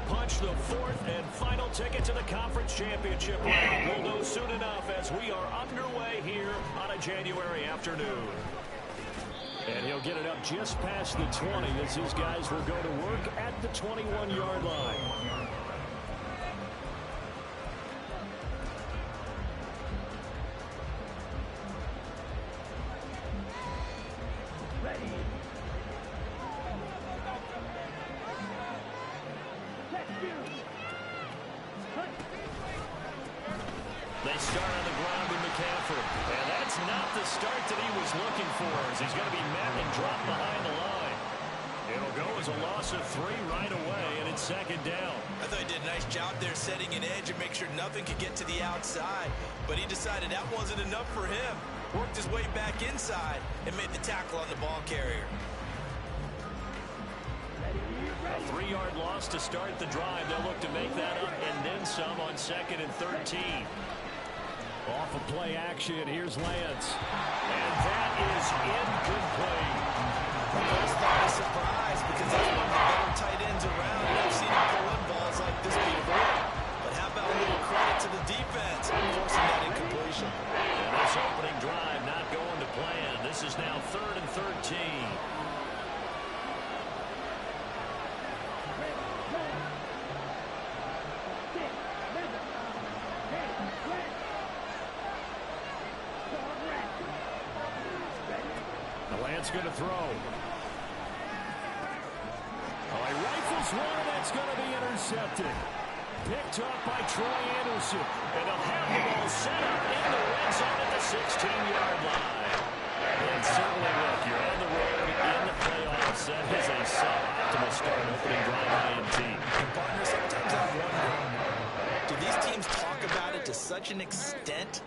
punch the fourth and final ticket to the conference championship round. We'll know soon enough as we are underway here on a January afternoon. And he'll get it up just past the 20 as his guys will go to work at the 21-yard line. They start on the ground with McCaffrey. And that's not the start that he was looking for, as he's going to be met and dropped behind the line. It'll go as a loss of 3 right away, and it's second down. I thought he did a nice job there setting an edge and make sure nothing could get to the outside. But he decided that wasn't enough for him. Worked his way back inside and made the tackle on the ball carrier. A 3-yard loss to start the drive. They'll look to make that up and then some on 2nd and 13. Off of play action, here's Lance. And that is incomplete. That's not a surprise because he's one of the better tight ends around. And I've seen him pull in balls like this before. But how about a little credit to the defense for forcing that incompletion? And this opening drive not going to plan. This is now 3rd and 13. Going to throw. Oh, he rifles one, and that's going to be intercepted. Picked up by Troy Anderson. And they'll have the ball set up in the red zone at the 16-yard line. And certainly, look, you're on the road in the playoffs. That is a suboptimal start opening drive INT. And partner, sometimes I wonder, do these teams talk about it to such an extent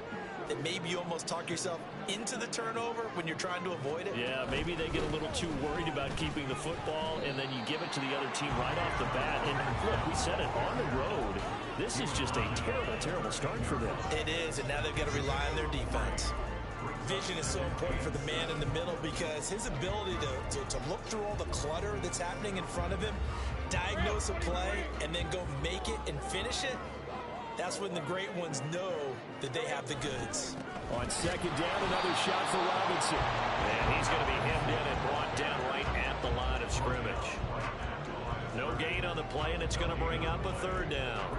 that maybe you almost talk yourself into the turnover when you're trying to avoid it? Yeah, maybe they get a little too worried about keeping the football, and then you give it to the other team right off the bat. And look, we said it, on the road, this is just a terrible, terrible start for them. It is, and now they've got to rely on their defense. Vision is so important for the man in the middle because his ability to look through all the clutter that's happening in front of him, diagnose a play, and then go make it and finish it, that's when the great ones know that they have the goods. On 2nd down, another shot for Robinson. And he's going to be hemmed in and brought down right at the line of scrimmage. No gain on the play, and it's going to bring up a 3rd down.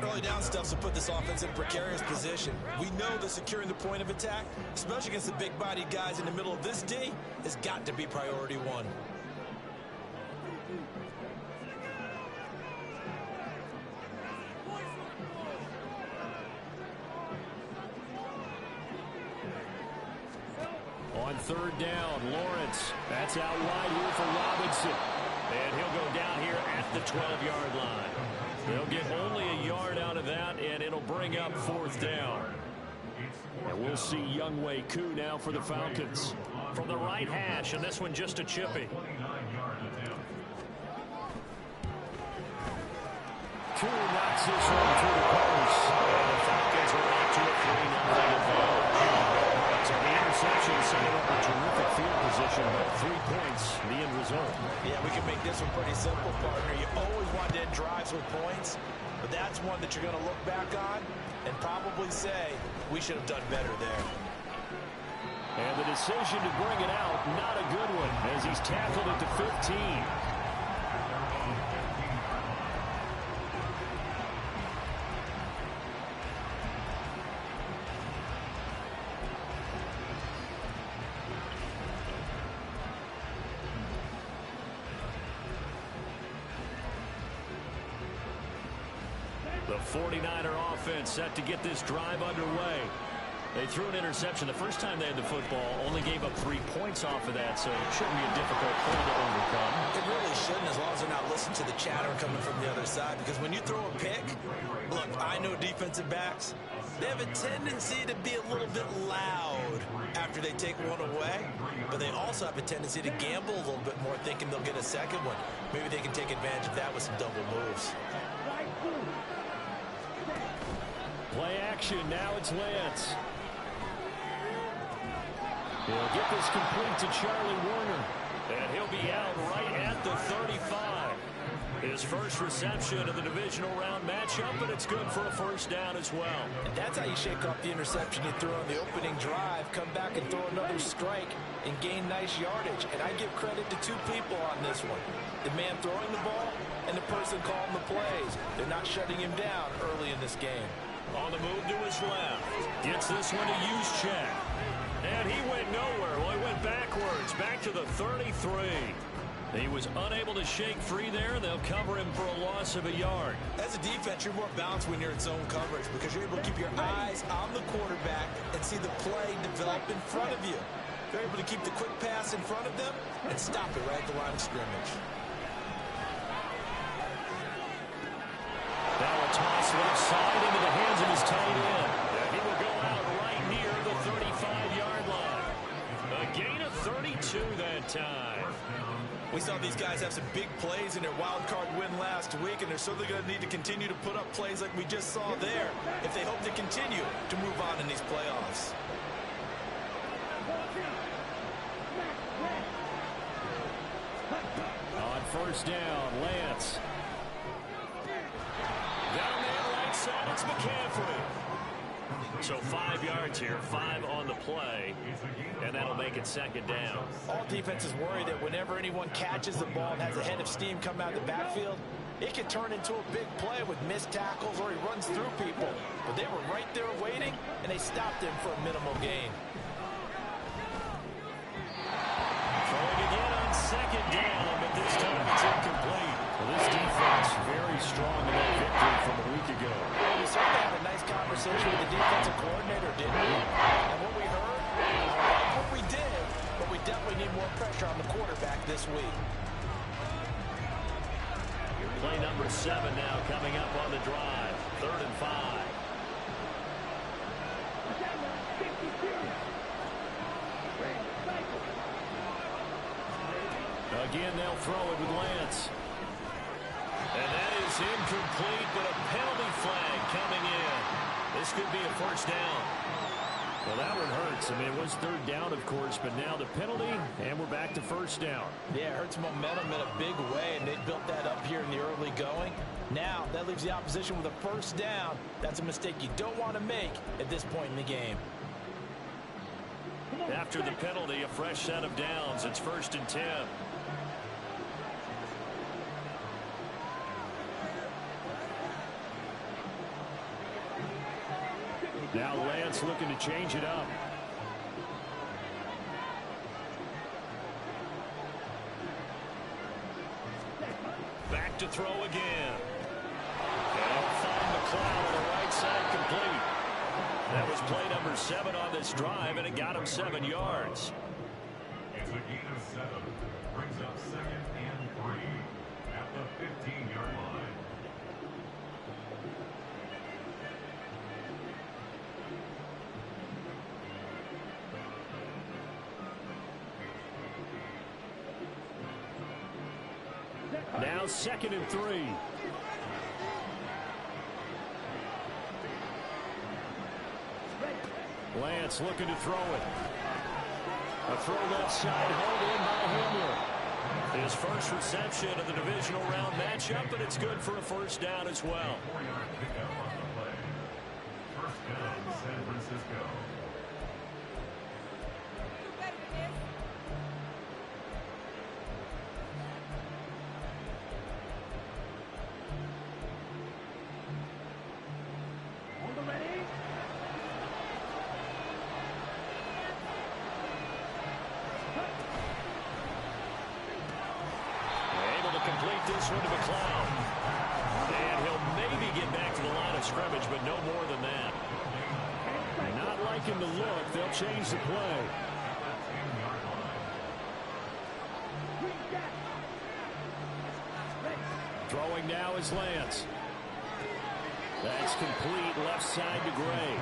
Early down stuff will put this offense in a precarious position. We know that securing the point of attack, especially against the big-bodied guys in the middle of this D, has got to be priority 1. On 3rd down, Lawrence. That's out wide here for Robinson. And he'll go down here at the 12-yard line. They'll get only a yard out of that, and it'll bring up 4th down. And we'll see Younghoe Koo now for the Falcons. From the right hash, and this one just a chippy. Koo knocks this one through the post. And the Falcons are back to a 3-0 advantage. So the interception setting up a terrific field position, but 3 points, the end result. Yeah, we can make this one pretty simple, partner. You always want to end drives with points, but that's one that you're going to look back on and probably say, we should have done better there. And the decision to bring it out, not a good one, as he's tackled at the 15. The 49er offense set to get this drive underway. They threw an interception the first time they had the football, only gave up 3 points off of that, so it shouldn't be a difficult point to overcome. It really shouldn't, as long as they're not listening to the chatter coming from the other side, because when you throw a pick, look, I know defensive backs, they have a tendency to be a little bit loud after they take one away, but they also have a tendency to gamble a little bit more, thinking they'll get a second one. Maybe they can take advantage of that with some double moves. Play action, now it's Lance. He'll get this complete to Charlie Warner. And he'll be out right at the 35. His first reception of the divisional round matchup, but it's good for a first down as well. And that's how you shake off the interception you threw on the opening drive, come back and throw another strike and gain nice yardage. And I give credit to two people on this one. The man throwing the ball and the person calling the plays. They're not shutting him down early in this game. On the move to his left. Gets this one to Juszczyk. And he went nowhere. Well, he went backwards, back to the 33. He was unable to shake free there. They'll cover him for a loss of a yard. As a defense, you're more balanced when you're in zone coverage because you're able to keep your eyes on the quarterback and see the play develop in front of you. You're able to keep the quick pass in front of them and stop it right at the line of scrimmage. Now a toss left side into the hands of his tight end. And he will go out right near the 35-yard line. A gain of 32 that time. We saw these guys have some big plays in their wild card win last week, and they're certainly going to need to continue to put up plays like we just saw there if they hope to continue to move on in these playoffs. On first down, Lance. Down there, right side, it's McCaffrey. So 5 yards here, 5 on the play, and that'll make it second down. All defenses worry that whenever anyone catches the ball and has a head of steam come out of the backfield, it can turn into a big play with missed tackles or he runs through people. But they were right there waiting, and they stopped him for a minimal gain. Throwing again on second down, but this time it's incomplete. Well, this defense very strong in that victory from a week ago. Well, we certainly had a nice conversation with the defensive coordinator, didn't we? And what we heard, I like what we did, but we definitely need more pressure on the quarterback this week. Play number 7 now coming up on the drive. 3rd and 5. Again, they'll throw it with Lance. And that is incomplete, but a penalty flag coming in. This could be a first down. Well, that one hurts. I mean, it was 3rd down, of course, but now the penalty, and we're back to first down. Yeah, it hurts momentum in a big way, and they built that up here in the early going. Now, that leaves the opposition with a first down. That's a mistake you don't want to make at this point in the game. After the penalty, a fresh set of downs. It's 1st and 10. Now Lance looking to change it up. Back to throw again. And he'll find McLeod on the right side complete. That was play number 7 on this drive, and it got him 7 yards. It's a gain of 7. Brings up 2nd and 3 at the 15-yard line. Now 2nd and 3. Lance looking to throw it. A throw left side, held in by Hamler. His first reception of the divisional round matchup, but it's good for a first down as well. 4-yard pickup on the play. First down, San Francisco. This one to McLeod. And he'll maybe get back to the line of scrimmage, but no more than that. Not liking the look. They'll change the play. Throwing now is Lance. That's complete left side to Gray.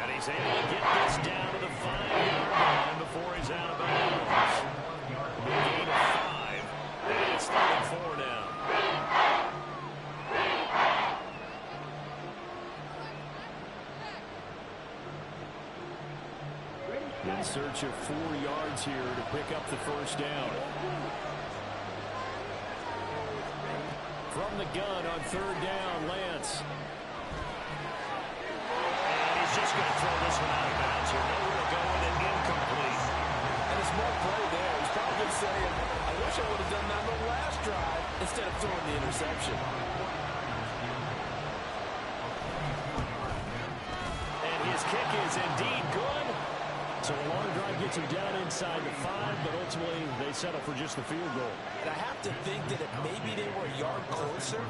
And he's able to get this down to the 5-yard line before he's out of bounds. A gain of 5. And it's 3rd and 4 now. In search of 4 yards here to pick up the first down. From the gun on third down, Lance. And he's just going to throw this one out of bounds here. Nowhere to go with it, incomplete. And a smart play there. He's probably saying, I wish I would have done that on the last drive instead of throwing the interception. And his kick is indeed good. So a long drive gets him down inside the 5, but ultimately they settle for just the field goal. And I have to think that if maybe they were a yard closer,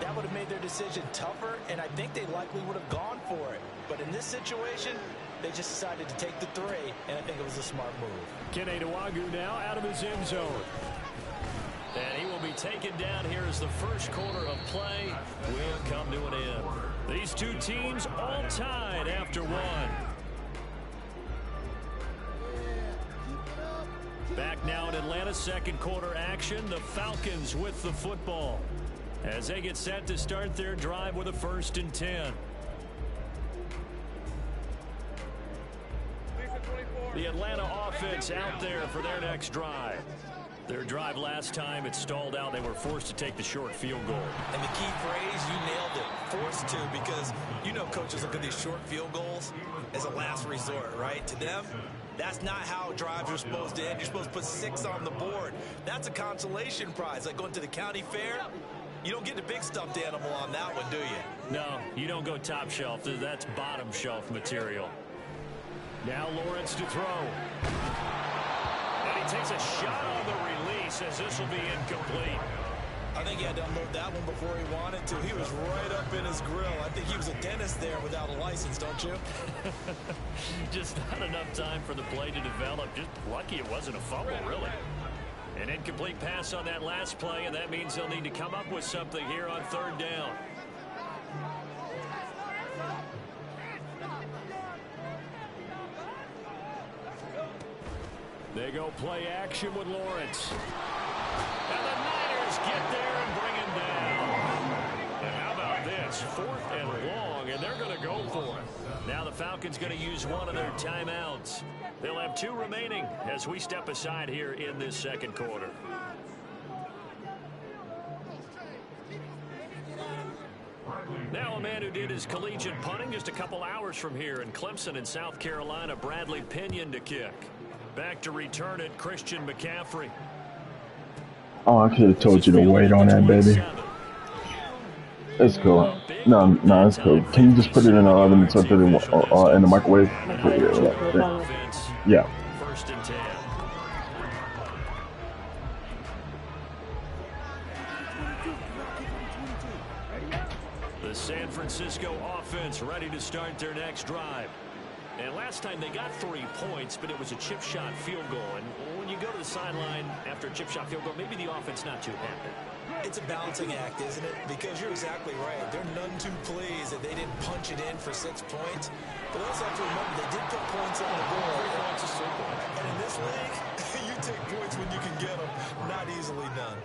that would have made their decision tougher, and I think they likely would have gone for it. But in this situation, they just decided to take the 3, and I think it was a smart move. Kene Nwangwu now out of his end zone. And he will be taken down here as the first quarter of play will come to an end. These two teams all tied after one. Back now in Atlanta, second quarter action. The Falcons with the football as they get set to start their drive with a 1st and 10. The Atlanta offense out there for their next drive. Their drive last time, it stalled out. They were forced to take the short field goal. And the key phrase, you nailed it, forced to, because you know coaches look at these short field goals as a last resort, right? To them, that's not how drives are supposed to end. You're supposed to put 6 on the board. That's a consolation prize, like going to the county fair. You don't get the big stuffed animal on that one, do you? No, you don't go top shelf. That's bottom shelf material. Now Lawrence to throw. And he takes a shot on the release as this will be incomplete. I think he had to unload that one before he wanted to. He was right up in his grill. I think he was a dentist there without a license, don't you? Just not enough time for the play to develop. Just lucky it wasn't a fumble, really. An incomplete pass on that last play, and that means they'll need to come up with something here on third down. They go play action with Lawrence. And the Niners get there and bring him down. And how about this? 4th and long, and they're going to go for it. Now the Falcons going to use one of their timeouts. They'll have 2 remaining as we step aside here in this second quarter. Now a man who did his collegiate punting just a couple hours from here in Clemson in South Carolina, Bradley Pinion to kick. Back to return it, Christian McCaffrey. Oh, I could have told you to wait on that, baby. It's cool. No, it's cool. Can you just put it in the oven and put it in the microwave? Yeah. 1st and 10. The San Francisco offense ready to start their next drive. And last time they got 3 points, but it was a chip shot field goal. And when you go to the sideline after a chip shot field goal, maybe the offense not too happy. It's a balancing act, isn't it? Because you're exactly right. They're none too pleased that they didn't punch it in for 6 points. But also have to remember, they did put points on the board. And in this league, you take points when you can get them. Not easily done.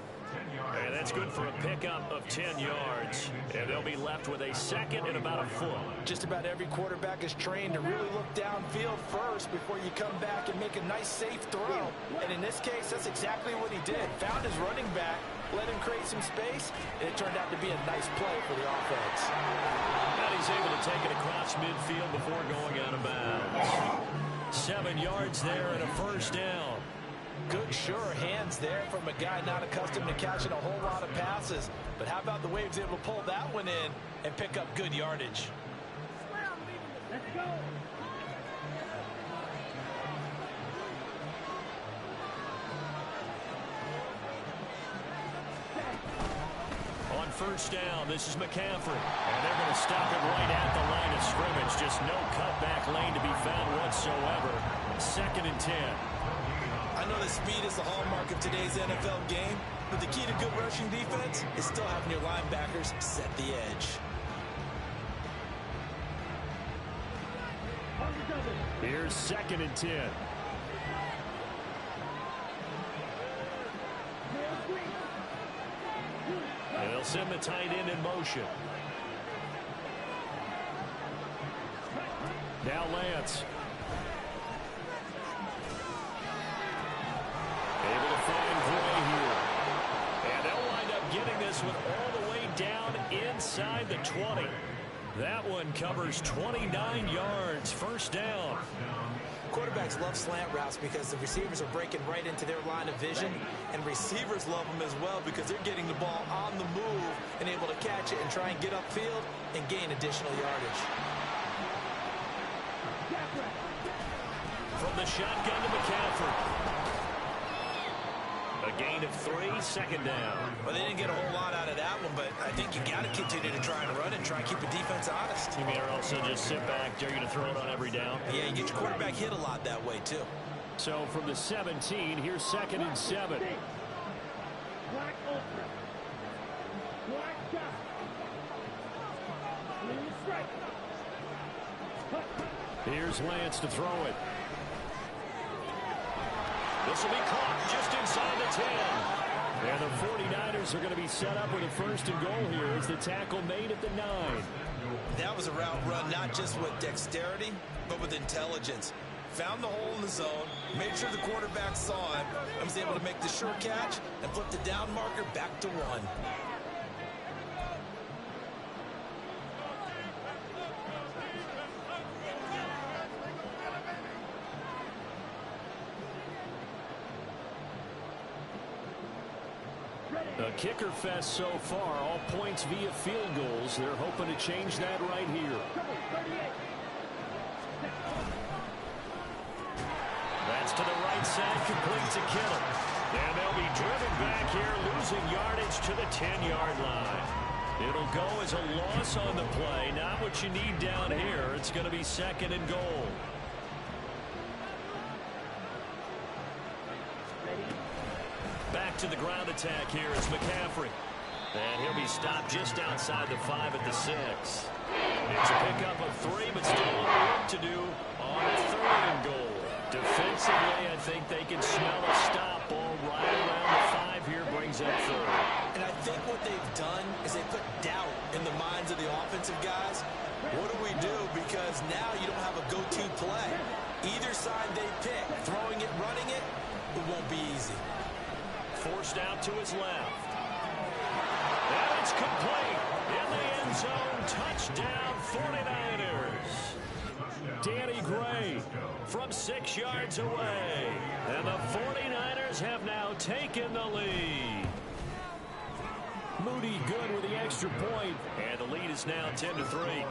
And that's good for a pickup of 10 yards. And they'll be left with a 2nd and about a foot. Just about every quarterback is trained to really look downfield first before you come back and make a nice, safe throw. And in this case, that's exactly what he did. Found his running back, let him create some space, and it turned out to be a nice play for the offense. And he's able to take it across midfield before going out of bounds. 7 yards there and a 1st down. Good, sure hands there from a guy not accustomed to catching a whole lot of passes. But how about the way he was able to pull that one in and pick up good yardage? Let's go. On 1st down, this is McCaffrey. And they're going to stop it right at the line of scrimmage. Just no cutback lane to be found whatsoever. 2nd and 10. I know that speed is the hallmark of today's NFL game, but the key to good rushing defense is still having your linebackers set the edge. Here's 2nd and 10. And they'll send the tight end in motion. Now Lance. Able to find Gray here. And they'll wind up getting this this one all the way down inside the 20. That one covers 29 yards. First down. Quarterbacks love slant routes because the receivers are breaking right into their line of vision, and receivers love them as well because they're getting the ball on the move and able to catch it and try and get upfield and gain additional yardage. From the shotgun to McCaffrey. A gain of 3, second down. Well, they didn't get a whole lot out of that one, but I think you got to continue to try and run and try and keep the defense honest. You mean or also just sit back, dare you to throw it on every down? Yeah, you get your quarterback hit a lot that way, too. So from the 17, here's 2nd and 7. Black ultra. Black dot. Clean strike. Here's Lance to throw it. This will be caught just inside the 10. And the 49ers are going to be set up with a 1st and goal here as the tackle made at the 9. That was a route run not just with dexterity, but with intelligence. Found the hole in the zone, made sure the quarterback saw it, and was able to make the sure catch and flip the down marker back to 1. A kicker fest so far, all points via field goals. They're hoping to change that right here. That's to the right side, complete to Kittle. And they'll be driven back here, losing yardage to the 10-yard line. It'll go as a loss on the play. Not what you need down here. It's going to be 2nd and goal. Back to the ground attack here is McCaffrey. And he'll be stopped just outside the 5 at the 6. It's a pickup of 3, but still a little work to do on 3rd and goal. Defensively, I think they can smell a stop. Ball right around the 5 here brings up 3rd. And I think what they've done is they put doubt in the minds of the offensive guys. What do we do? Because now you don't have a go-to play. Either side they pick, throwing it, running it, it won't be easy. Forced out to his left. And it's complete. In the end zone. Touchdown 49ers. Danny Gray from 6 yards away. And the 49ers have now taken the lead. Moody good with the extra point. And the lead is now 10-3.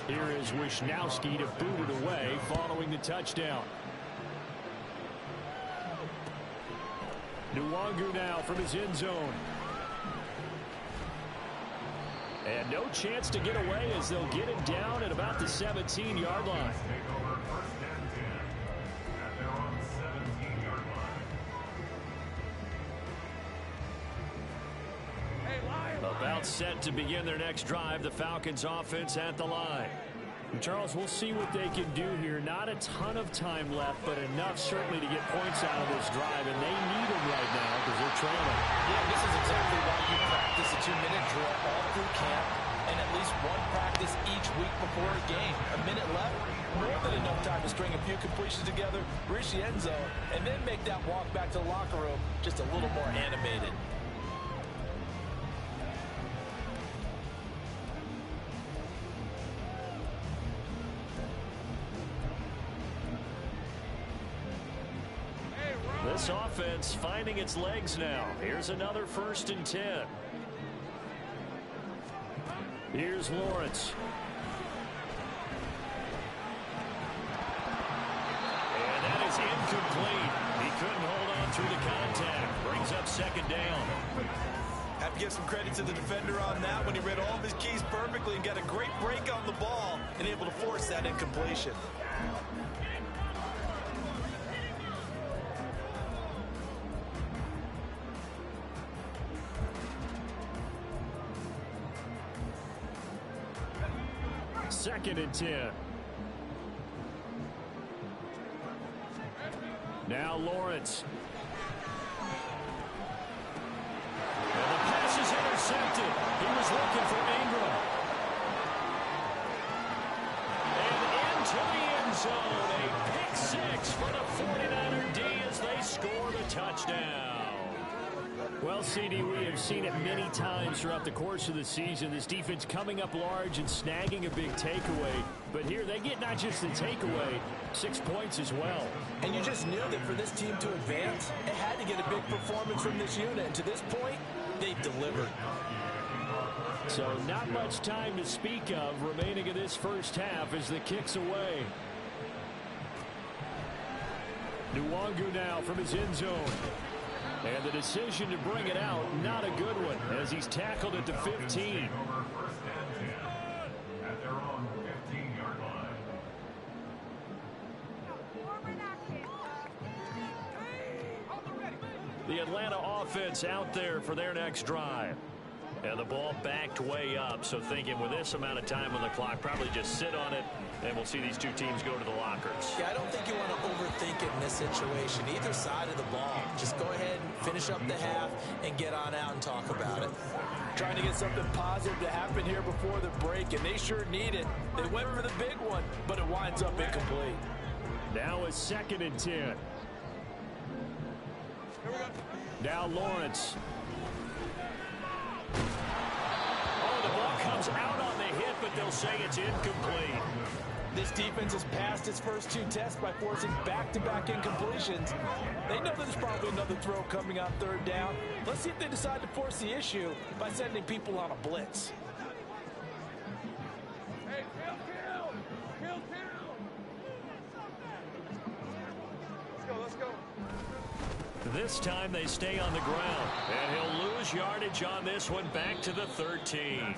Here is Wisnowski to boot it away following the touchdown. Nwangu now from his end zone. And no chance to get away as they'll get him down at about the 17-yard line. About set to begin their next drive, the Falcons offense at the line. And Charles, we'll see what they can do here. Not a ton of time left, but enough certainly to get points out of this drive, and they need them right now because they're trailing. Yeah, this is exactly why you practice a 2-minute drill all through camp and at least one practice each week before a game. A minute left, more than enough time to string a few completions together, reach the end zone, and then make that walk back to the locker room just a little more animated. This offense finding its legs now. Here's another 1st and 10. Here's Lawrence. And that is incomplete. He couldn't hold on through the contact. Brings up 2nd down. Have to give some credit to the defender on that when he read all of his keys perfectly and got a great break on the ball and able to force that incompletion. Second and 10. Now Lawrence. And the pass is intercepted. He was looking for Ingram. And into the end zone. A pick 6 for the 49er D as they score the Well, CD, we have seen it many times throughout the course of the season. This defense coming up large and snagging a big takeaway. But here they get not just the takeaway, 6 points as well. And you just knew that for this team to advance, it had to get a big performance from this unit. And to this point, they've delivered. So not much time to speak of remaining in this first half as the kick's away. Nwangu now from his end zone. And the decision to bring it out, not a good one, as he's tackled at the 15. First and 10 at their own 15-yard line. The Atlanta offense out there for their next drive. And the ball backed way up, so thinking with this amount of time on the clock, probably just sit on it, and we'll see these two teams go to the lockers. Yeah, I don't think you want to overthink it in this situation. Either side of the ball. Just go ahead and finish up the half and get on out and talk about it. Trying to get something positive to happen here before the break, and they sure need it. They went for the big one, but it winds up incomplete. Now a 2nd and 10. Now Lawrence. Oh, the ball comes out on the hit, but they'll say it's incomplete. This defense has passed its first 2 tests by forcing back-to-back incompletions. They know there's probably another throw coming on 3rd down. Let's see if they decide to force the issue by sending people on a blitz. Hey, kill! Let's go. This time they stay on the ground, and he'll lose yardage on this one back to the 13.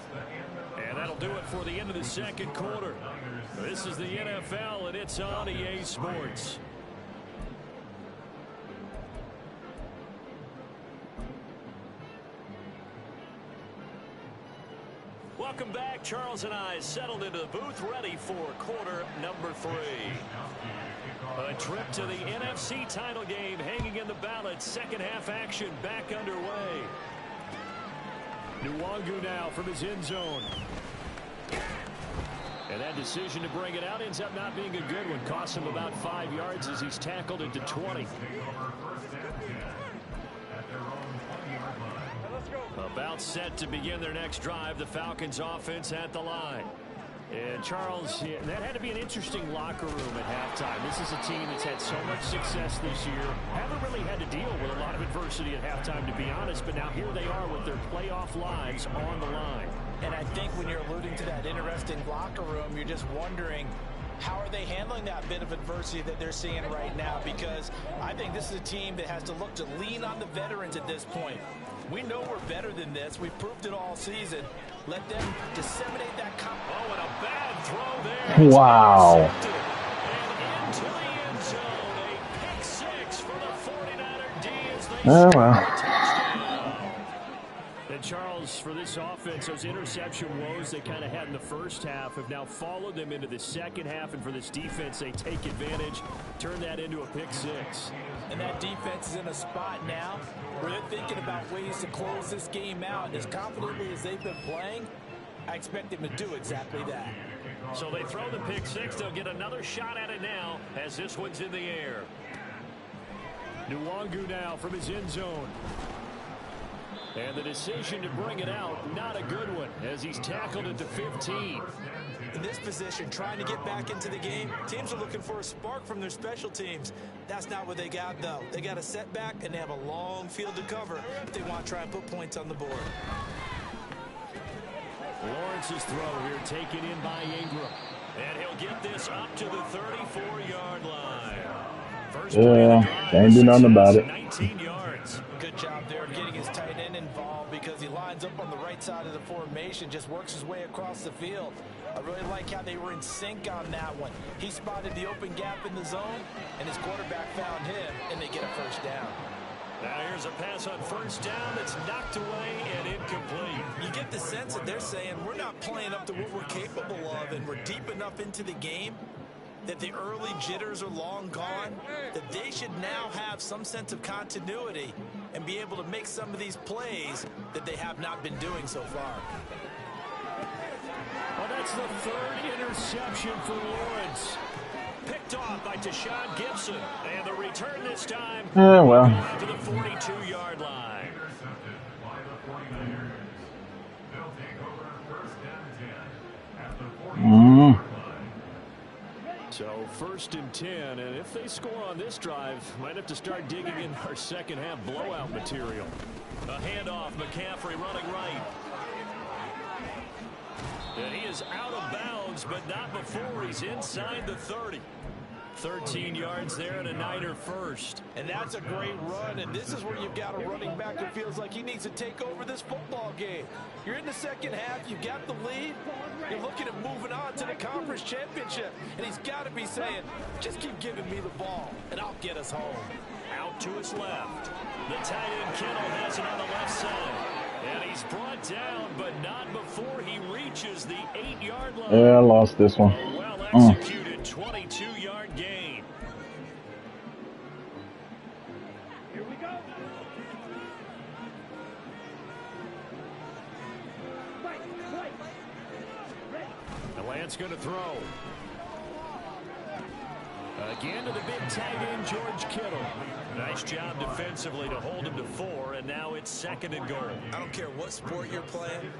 And that'll do it for the end of the 2nd quarter. This is the NFL, and it's on EA Sports. Welcome back. Charles and I settled into the booth, ready for quarter number 3. A trip to the NFC title game hanging in the balance. 2nd half action back underway. Nwangu now from his end zone. And that decision to bring it out ends up not being a good one. Costs him about 5 yards as he's tackled into 20. About set to begin their next drive. The Falcons offense at the line. And Charles, that had to be an interesting locker room at halftime. This is a team that's had so much success this year. Haven't really had to deal with a lot of adversity at halftime, to be honest. But now here they are with their playoff lives on the line. And I think when you're alluding to that interesting locker room, you're just wondering, how are they handling that bit of adversity that they're seeing right now? Because I think this is a team that has to look to lean on the veterans at this point. We know we're better than this. We've proved it all season. Let them disseminate that. Oh, and a bad throw there. Wow. And into the end zone. A pick 6 for the 49er D as they Oh, score well. a touchdown. And Charles, for this offense, those interception woes they kind of had in the first half have now followed them into the 2nd half. And for this defense, they take advantage, turn that into a pick 6. And that defense is in a spot now where they're thinking about ways to close this game out. And as confidently as they've been playing, I expect them to do exactly that. So they throw the pick 6. They'll get another shot at it now as this one's in the air. Nwangu now from his end zone. And the decision to bring it out, not a good one, as he's tackled at the 15. In this position, trying to get back into the game, teams are looking for a spark from their special teams. That's not what they got, though. They got a setback, and they have a long field to cover if they want to try and put points on the board. Lawrence's throw here taken in by Ingram. And he'll get this up to the 34-yard line. First play of the drive, can't do nothing about it. 19 yards. Good job there getting his tight end involved because he lines up on the right side of the formation, just works his way across the field. I really like how they were in sync on that one. He spotted the open gap in the zone, and his quarterback found him, and they get a first down. Now here's a pass on first down that's knocked away and incomplete. You get the sense that they're saying we're not playing up to what we're capable of, and we're deep enough into the game that the early jitters are long gone, that they should now have some sense of continuity and be able to make some of these plays that they have not been doing so far. Well, that's the 3rd interception for Lawrence. Picked off by Tashawn Gibson. And the return this time Well. to the 42-yard line. So 1st and 10, and if they score on this drive, might have to start digging in our second half blowout material. A handoff, McCaffrey running right. And he is out of bounds, but not before he's inside the 30. 13 yards there and a Niner first. And that's a great run, and this is where you've got a running back who feels like he needs to take over this football game. You're in the second half, you've got the lead, you're looking at moving on to the conference championship, and he's got to be saying, just keep giving me the ball, and I'll get us home. Out to his left. The tight end Kittle has it on the left side. And he's brought down, but not before he reaches the 8-yard line. Yeah, I lost this one. A well-executed 22-yard gain. Here we go. The Lance going to throw. Again to the big tight end, George Kittle. Nice job defensively to hold him to 4, and now it's 2nd and goal. I don't care what sport you're playing.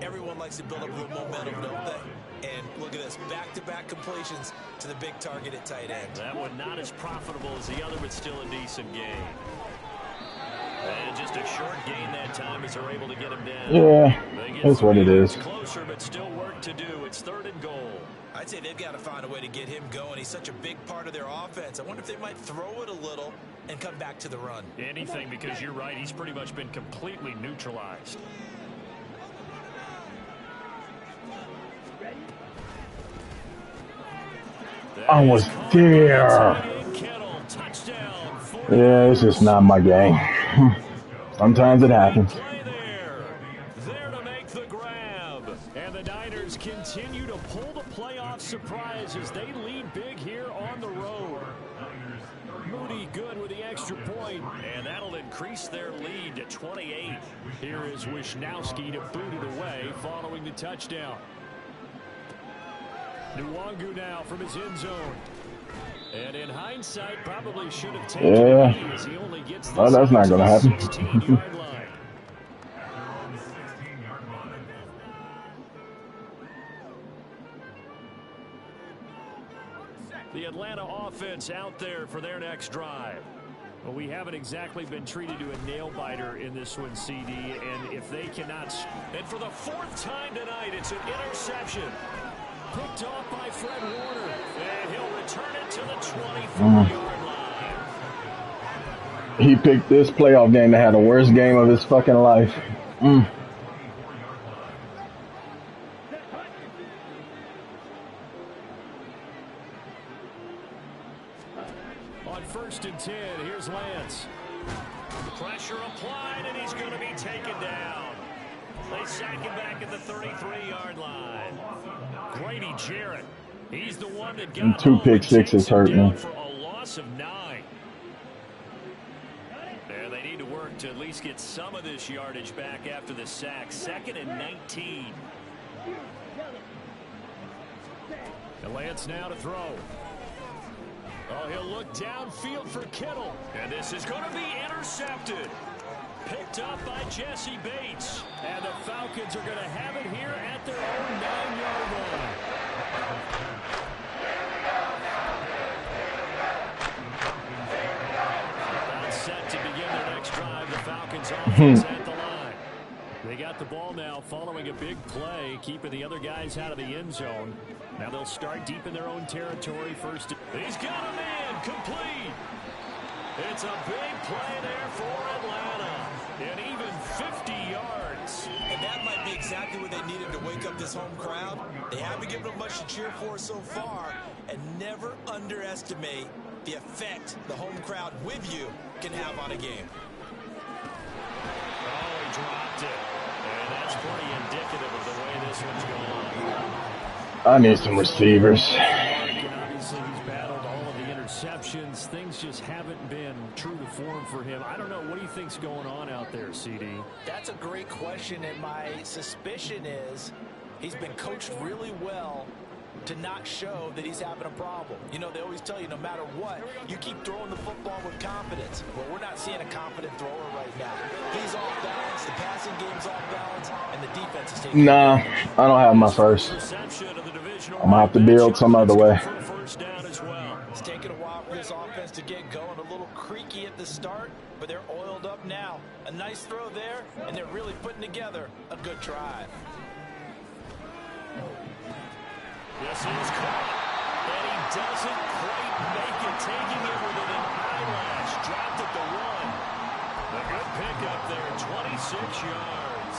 Everyone likes to build up a little momentum, don't they? And look at this, back-to-back completions to the big target at tight end. That one not as profitable as the other, but still a decent gain. And just a short gain that time as they're able to get him down. Yeah, that's what it is. Closer, but still work to do. It's 3rd and goal. I'd say they've got to find a way to get him going. He's such a big part of their offense. I wonder if they might throw it a little and come back to the run. Anything, because you're right. He's pretty much been completely neutralized. I was there. Yeah, it's just not my game. Sometimes it happens. There to make the grab. And the Niners continue to pull the playoff surprise as they lead big here on the road. Moody good with the extra point, and that'll increase their lead to 28. Here is Wisnowski to boot it away following the touchdown. Nwangu now from his end zone. And in hindsight, probably should have taken it as he only gets oh, that's not going to happen. 16-yard line. The Atlanta offense out there for their next drive. Well, we haven't exactly been treated to a nail-biter in this one, CD, and if they cannot... And for the 4th time tonight, it's an interception. Picked off by Fred Warner, and he'll return it to the 24-yard line. He picked this playoff game that had the worst game of his fucking life. On 1st and 10, here's Lance. Pressure applied, and he's going to be taken down. They sack him back at the 33-yard line. Grady Jarrett, he's the one that got and 2 pick sixes hurt me. For a loss of 9. And they need to work to at least get some of this yardage back after the sack. 2nd and 19. And Lance now to throw. Oh, he'll look downfield for Kittle. And this is going to be intercepted. Picked up by Jesse Bates. And the Falcons are going to have it here at their own 9-yard line. About set to begin their next drive. The Falcons offense at the line. They got the ball now following a big play, keeping the other guys out of the end zone. Now they'll start deep in their own territory first. He's got a man complete. It's a big play there for Atlanta. And even 50 yards. And that might be exactly what they needed to wake up this home crowd. They haven't given them much to cheer for so far. And never underestimate the effect the home crowd with you can have on a game. Oh, he dropped it. And that's pretty indicative of the way this one's going. I need some receivers. Obviously, he's battled all of the interceptions. Things just haven't been true to form for him. I don't know. What do you think's going on out there, CD? That's a great question, and my suspicion is he's been coached really well to not show that he's having a problem. You know, they always tell you no matter what, you keep throwing the football with confidence. Well, we're not seeing a confident thrower right now. He's off balance, the passing game's off balance, and the defense is taking... Nah, I don't have my first. Reception of the divisional I'm gonna have to build some other way. First down as well. It's taken a while for this offense to get going. A little creaky at the start, but they're oiled up now. A nice throw there, and they're really putting together a good drive. Yes, he is caught. And he doesn't quite make it, taking it within an eyelash. Dropped at the 1. A good pickup there, 26 yards.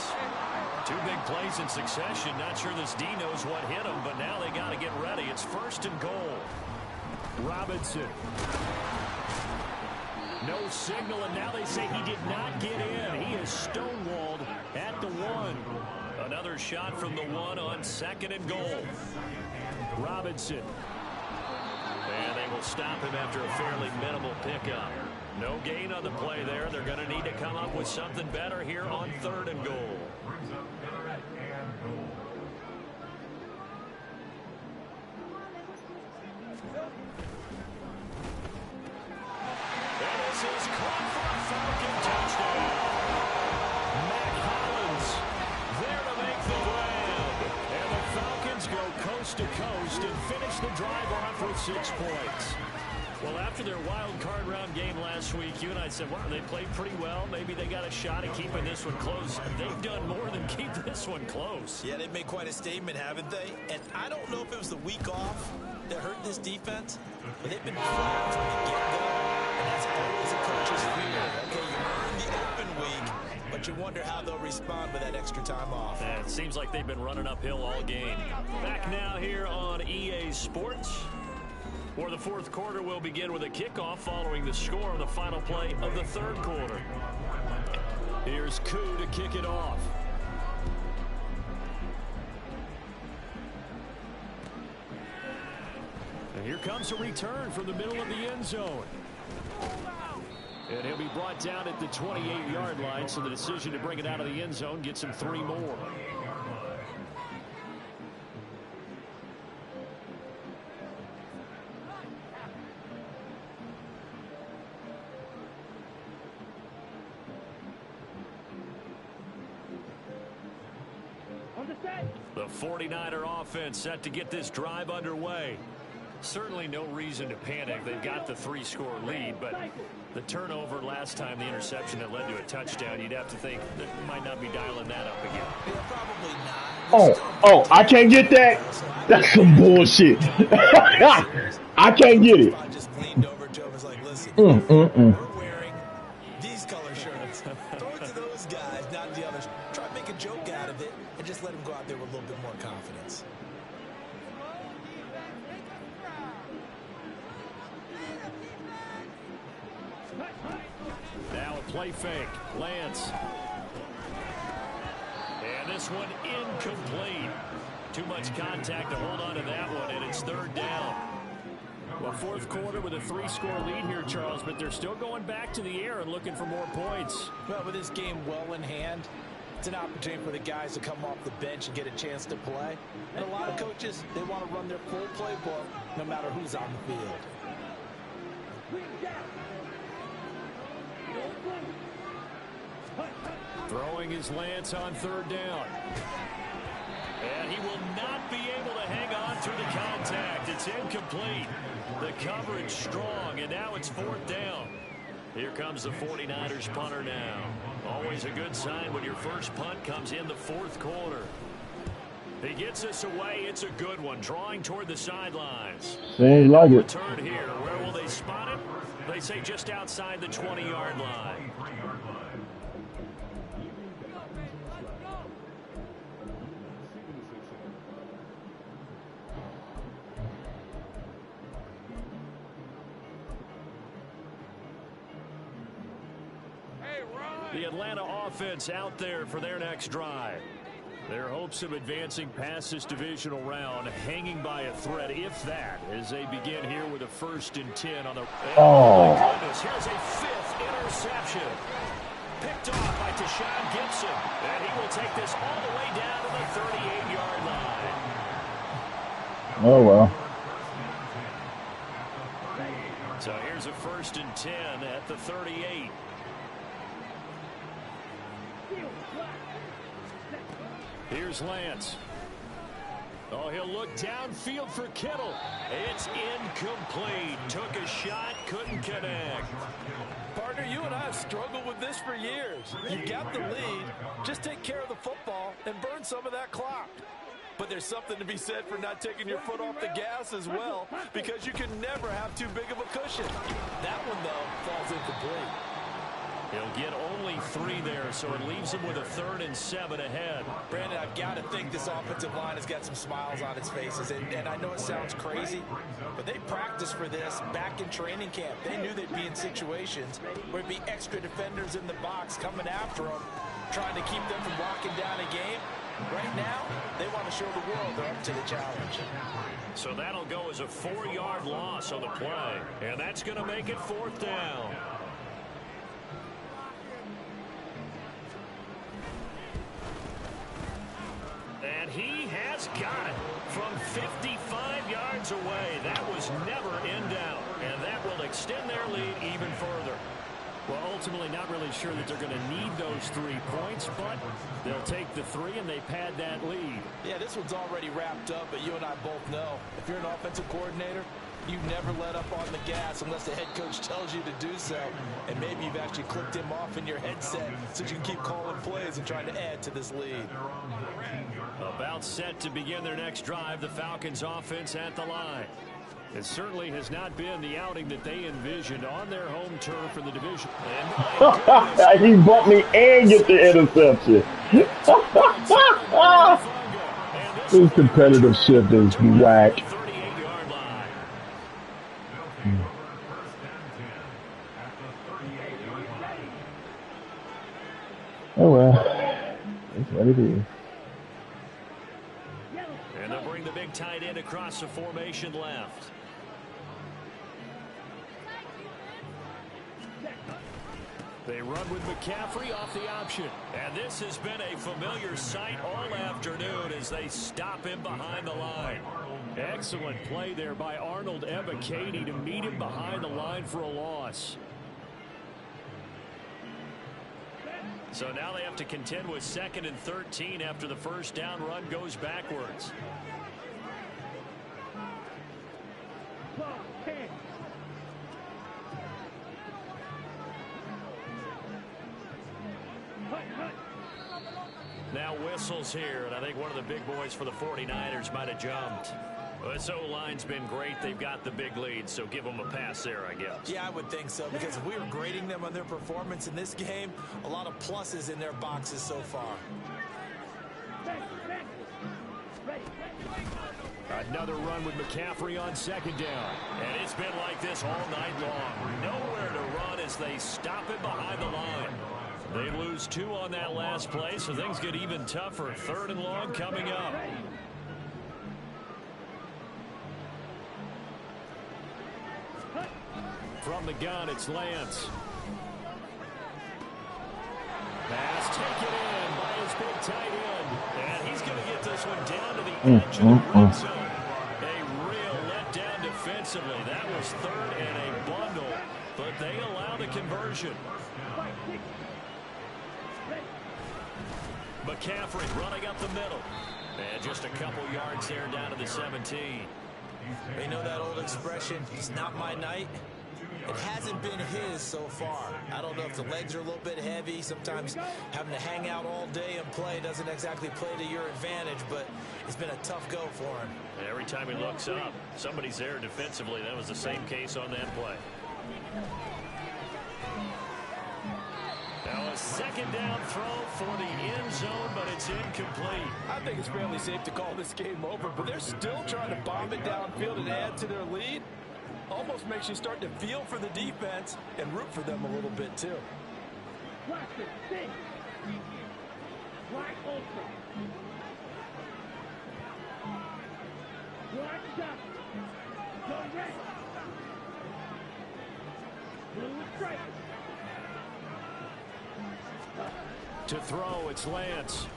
2 big plays in succession. Not sure this D knows what hit him, but now they got to get ready. It's 1st and goal. Robinson. No signal, and now they say he did not get in. He is stonewalled at the 1. Another shot from the 1 on 2nd and goal. Robinson. And they will stop him after a fairly minimal pickup. No gain on the play there. They're going to need to come up with something better here on 3rd and goal. And this is caught for a Falcon touchdown. Matt Hollins there to make the grab. And the Falcons go coast to coast and finish the drive off with 6 points. Well, after their wild card round game last week, you and I said, wow, they played pretty well. Maybe they got a shot at keeping this one close. They've done more than keep this one close. Yeah, they've made quite a statement, haven't they? And I don't know if it was the week off that hurt this defense, but they've been flat from the get-go. And that's always a coach's fear. Okay, you earn the open week, but you wonder how they'll respond with that extra time off. And it seems like they've been running uphill all game. Back now here on EA Sports, where the 4th quarter will begin with a kickoff following the score of the final play of the 3rd quarter. Here's Koo to kick it off. And here comes a return from the middle of the end zone. And he'll be brought down at the 28-yard line, so the decision to bring it out of the end zone gets him 3 more. The 49er offense set to get this drive underway. Certainly no reason to panic. They've got the 3-score lead, but the turnover last time, the interception that led to a touchdown, you'd have to think that might not be dialing that up again. Yeah, probably not. Oh, I can't get that. That's some bullshit. I can't get it. I just leaned over to him and was like, listen, we're wearing these color shirts. Throw it to those guys, not the others. Try to make a joke out of it and just let them go out there with a little bit more confidence. Now a play fake. Lance. And this one incomplete. Too much contact to hold on to that one, and it's 3rd down. Well, 4th quarter with a 3-score lead here, Charles, but they're still going back to the air and looking for more points. Well, with this game well in hand, it's an opportunity for the guys to come off the bench and get a chance to play. And a lot of coaches, they want to run their full playbook no matter who's on the field. Throwing his Lance on 3rd down. And he will not be able to hang on through the contact. It's incomplete. The coverage strong, and now it's 4th down. Here comes the 49ers punter now. Always a good sign when your first punt comes in the 4th quarter. He gets this away. It's a good one. Drawing toward the sidelines. Seems like it. Return here. Where will they spot it? They say just outside the 20-yard line. The Atlanta offense out there for their next drive. Their hopes of advancing past this divisional round hanging by a thread, if that, as they begin here with a 1st and 10 on the... Oh, my goodness. Here's a 5th interception. Picked off by Tashawn Gibson. And he will take this all the way down to the 38-yard line. Oh, well. So here's a 1st and 10 at the 38. Here's Lance. Oh, he'll look downfield for Kittle. It's incomplete. Took a shot, couldn't connect. Partner, you and I have struggled with this for years. You got the lead. Just take care of the football and burn some of that clock. But there's something to be said for not taking your foot off the gas as well, because you can never have too big of a cushion. That one, though, falls incomplete. He'll get only 3 there, so it leaves him with a 3rd and 7 ahead. Brandon, I've got to think this offensive line has got some smiles on its faces. And I know it sounds crazy, but they practiced for this back in training camp. They knew they'd be in situations where there'd be extra defenders in the box coming after them, trying to keep them from locking down a game. Right now, they want to show the world they're up to the challenge. So that'll go as a 4-yard loss on the play. And that's going to make it 4th down. And he has got it from 55 yards away. That was never in doubt. And that will extend their lead even further. Well, ultimately not really sure that they're going to need those 3 points, but they'll take the 3 and they pad that lead. Yeah, this one's already wrapped up, but you and I both know if you're an offensive coordinator, you never let up on the gas unless the head coach tells you to do so. And maybe you've actually clicked him off in your headset so you can keep calling plays and trying to add to this lead. About set to begin their next drive, the Falcons offense at the line. It certainly has not been the outing that they envisioned on their home turf in the division. He bumped me and get the interception. This competitive shift is whack. Oh well, that's what it is. And they'll bring the big tight end across the formation left. They run with McCaffrey off the option. And this has been a familiar sight all afternoon as they stop him behind the line. Excellent play there by Arnold Ebiketie to meet him behind the line for a loss. So now they have to contend with 2nd and 13 after the first down run goes backwards. Now whistles here, and I think one of the big boys for the 49ers might have jumped. This O-line's been great. They've got the big lead, so give them a pass there, I guess. Yeah, I would think so, because if we were grading them on their performance in this game, a lot of pluses in their boxes so far. Another run with McCaffrey on 2nd down. And it's been like this all night long. Nowhere to run as they stop it behind the line. They lose 2 on that last play, so things get even tougher. 3rd and long coming up. From the gun, it's Lance. Pass taken in by his big tight end. And he's going to get this one down to the edge of the red zone. A real letdown defensively. That was 3rd and a bundle, but they allow the conversion. McCaffrey running up the middle. And just a couple yards there down to the 17. You know that old expression, it's not my night? It hasn't been his so far. I don't know if the legs are a little bit heavy. Sometimes having to hang out all day and play doesn't exactly play to your advantage, but it's been a tough go for him. Every time he looks up, somebody's there defensively. That was the same case on that play. Now a 2nd down throw for the end zone, but it's incomplete. I think it's fairly safe to call this game over, but they're still trying to bomb it downfield and add to their lead. Almost makes you start to feel for the defense and root for them a little bit, too. To throw, it's Lance.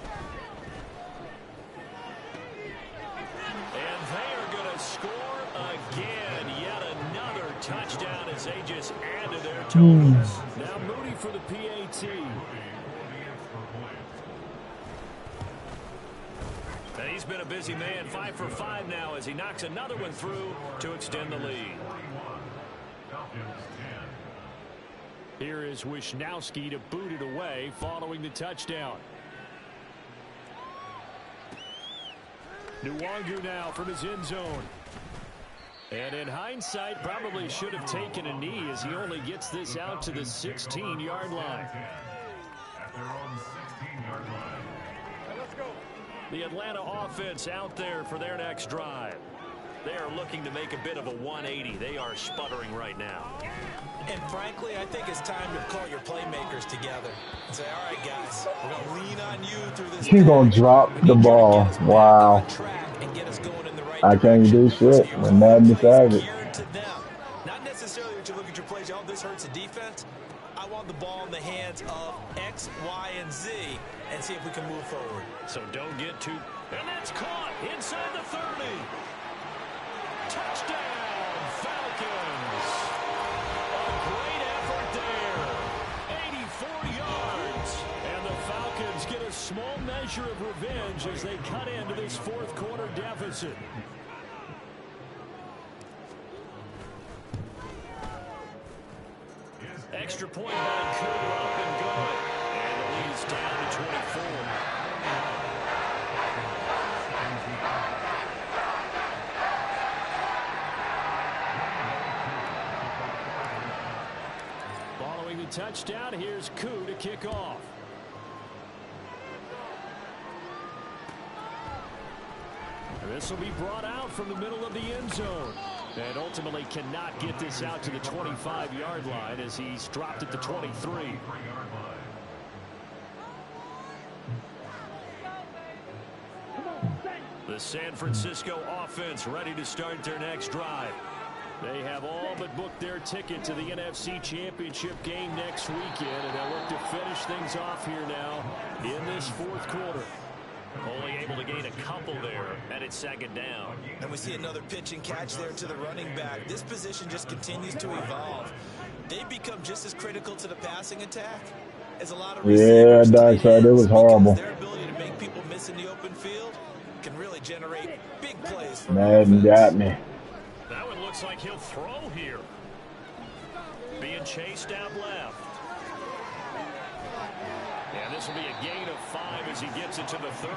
And they are going to score again. Yet another touchdown as they just add to their totals. Now Moody for the PAT. And he's been a busy man, 5 for 5 now as he knocks another one through to extend the lead. Here is Wisnowski to boot it away following the touchdown. Nwangu now from his end zone. And in hindsight, probably should have taken a knee as he only gets this out to the 16-yard line. At their own 16-yard line. Let's go. The Atlanta offense out there for their next drive. They are looking to make a bit of a 180. They are sputtering right now. And frankly, I think it's time to call your playmakers together and say, all right, guys, we're going to lean on you through this. He's going to drop the ball. Wow. I can't do shit when Madden Savage. Not necessarily that you look at your plays, oh, this hurts the defense. I want the ball in the hands of X, Y, and Z and see if we can move forward. So don't get too... And that's caught inside the 30. Touchdown, Falcons. A great effort there. 84 yards. And the Falcons get a small measure of revenge as they cut into this fourth quarter deficit. Extra point by Cooper, up and good. And the lead's down to 24. Following the touchdown, here's Koo to kick off. This will be brought out from the middle of the end zone. And ultimately cannot get this out to the 25-yard line as he's dropped at the 23. The San Francisco offense ready to start their next drive. They have all but booked their ticket to the NFC Championship game next weekend, and they'll look to finish things off here now in this fourth quarter. Only able to gain a couple there, and it's second down. And we see another pitch and catch there to the running back. This position just continues to evolve. They become just as critical to the passing attack as a lot of receivers. Yeah, Doc said it was horrible. Their ability to make people miss in the open field can really generate big plays. For Madden got me. That one looks like he'll throw here. Being chased out left. And this will be a gain of 5 as he gets it to the 30.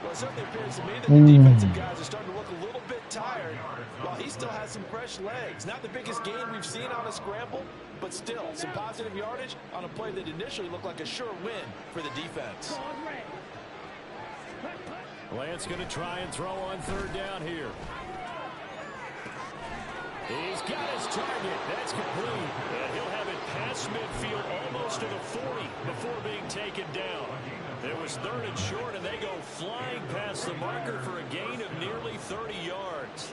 Well, it certainly appears to me that the defensive guys are starting to look a little bit tired while he still has some fresh legs. Not the biggest gain we've seen on a scramble, but still some positive yardage on a play that initially looked like a sure win for the defense. Lance going to try and throw on third down here. He's got his target. That's complete. And he'll have it past midfield almost to the 40 before being taken down. It was third and short, and they go flying past the marker for a gain of nearly 30 yards.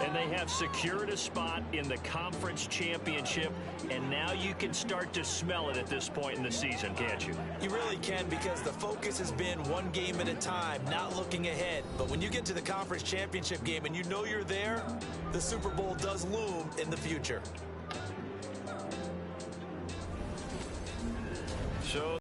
And they have secured a spot in the conference championship, and now you can start to smell it at this point in the season, can't you? You really can, because the focus has been one game at a time, not looking ahead. But when you get to the conference championship game and you know you're there, the Super Bowl does loom in the future. So